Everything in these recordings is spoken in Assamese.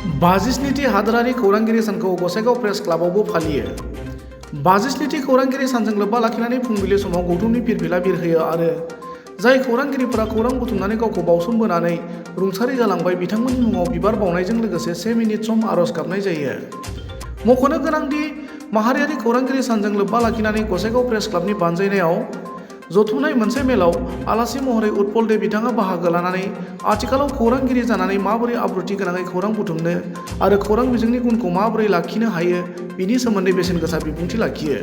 बाजिस्निथि हादोरारि खौरांगिरि सानखौ गसाइगाव प्रेस क्लाबावबो फालियो। बाजिस्निथि खौरांगिरि सानजों लोब्बा लाखिनानै फुंबिलि समाव गौथुमनि फिरफिला बिरहोयो आरो जाय खौरांगिरिफोरा खौरां बुथुमनानै गावखौ बावसोमबोनानै रुंसारि जालांबाय बिथांमोननि मुङाव बिबार बावनायजों लोगोसे 1 मिनिट सम आरज गाबनाय जायो। मख'नो गोनांदि माहारियारि खौरांगिरि सानजों लोब्बा लाखिनानै गसाइगाव प्रेस क्लाबनि बानजायनायाव जथुमनाय मोनसे मेलाव आलासि महरै उत्पल दे बिथाङा बाहागो लानानै आथिखालाव खौरांगिरि जानानै माबोरै आब्रुथि गोनाङै खौरां बुथुमनो आरो खौरां बिजोंनि गुनखौ माबोरै लाखिनो हायो बिनि सोमोन्दै बेसेन गोसा बिबुंथि लाखियो।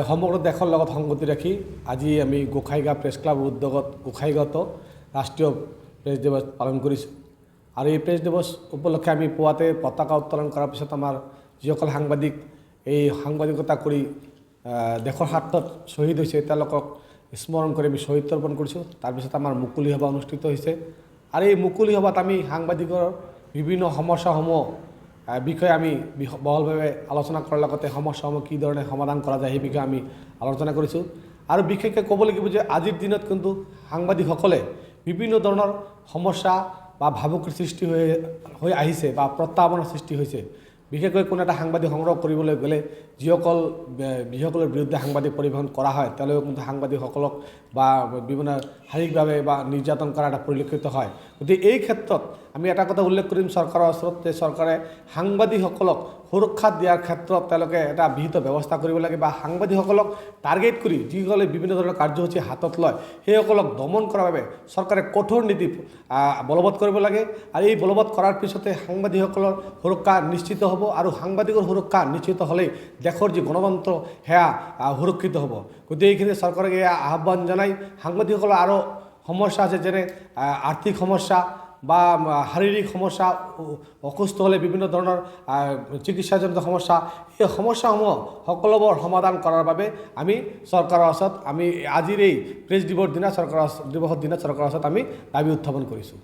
সমগ্ৰ দেশৰ লগত সংগতি ৰাখি আজি আমি গোসাইগাঁও প্ৰেছ ক্লাবৰ উদ্যোগত গোসাইগাঁৱত ৰাষ্ট্ৰীয় প্ৰেছ দিৱস পালন কৰিছোঁ আৰু এই প্ৰেছ দিৱস উপলক্ষে আমি পুৱাতে পতাকা উত্তোলন কৰাৰ পিছত আমাৰ যিসকল সাংবাদিক এই সাংবাদিকতা কৰি দেশৰ স্বাৰ্থত শ্বহীদ হৈছে তেওঁলোকক স্মৰণ কৰি আমি শ্বহীদ তৰ্পণ কৰিছোঁ। তাৰপিছত আমাৰ মুকলি সভা অনুষ্ঠিত হৈছে আৰু এই মুকলি সভাত আমি সাংবাদিকৰ বিভিন্ন সমস্যাসমূহ বিষয়ে আমি বহলভাৱে আলোচনা কৰাৰ লগতে সমস্যাসমূহ কি ধৰণে সমাধান কৰা যায় সেই বিষয়ে আমি আলোচনা কৰিছোঁ আৰু বিশেষকৈ ক'ব লাগিব যে আজিৰ দিনত কিন্তু সাংবাদিকসকলে বিভিন্ন ধৰণৰ সমস্যা বা ভাবুকিৰ সৃষ্টি হৈ আহিছে বা প্ৰত্যাহ্বানৰ সৃষ্টি হৈছে। বিশেষকৈ কোনো এটা সাংবাদিক সংগ্ৰহ কৰিবলৈ গ'লে যিসকলৰ বিৰুদ্ধে সাংবাদিক পৰিবহণ কৰা হয় তেওঁলোকে কিন্তু সাংবাদিকসকলক বা বিভিন্ন শাৰীৰিকভাৱে বা নিৰ্যাতন কৰা এটা পৰিলক্ষিত হয়। গতিকে এই ক্ষেত্ৰত আমি এটা কথা উল্লেখ কৰিম চৰকাৰৰ ওচৰত যে চৰকাৰে সাংবাদিকসকলক সুৰক্ষা দিয়াৰ ক্ষেত্ৰত তেওঁলোকে এটা বিহিত ব্যৱস্থা কৰিব লাগে বা সাংবাদিকসকলক টাৰ্গেট কৰি যিসকলে বিভিন্ন ধৰণৰ কাৰ্যসূচী হাতত লয় সেইসকলক দমন কৰাৰ বাবে চৰকাৰে কঠোৰ নীতি বলবৎ কৰিব লাগে আৰু এই বলবৎ কৰাৰ পিছতে সাংবাদিকসকলৰ সুৰক্ষা নিশ্চিত হ'ব আৰু সাংবাদিকৰ সুৰক্ষা নিশ্চিত হ'লেই দেশৰ যি গণতন্ত্ৰ সেয়া সুৰক্ষিত হ'ব। গতিকে এইখিনি চৰকাৰক এই আহ্বান জনাই সাংবাদিকসকলৰ আৰু সমস্যা আছে যেনে আৰ্থিক সমস্যা বা শাৰীৰিক সমস্যা অসুস্থ হ'লে বিভিন্ন ধৰণৰ চিকিৎসাজনিত সমস্যা এই সমস্যাসমূহ সকলোবোৰ সমাধান কৰাৰ বাবে আমি চৰকাৰৰ ওচৰত আমি আজিৰ এই প্ৰেছ দিৱসৰ দিনা চৰকাৰৰ ওচৰত আমি দাবী উত্থাপন কৰিছোঁ।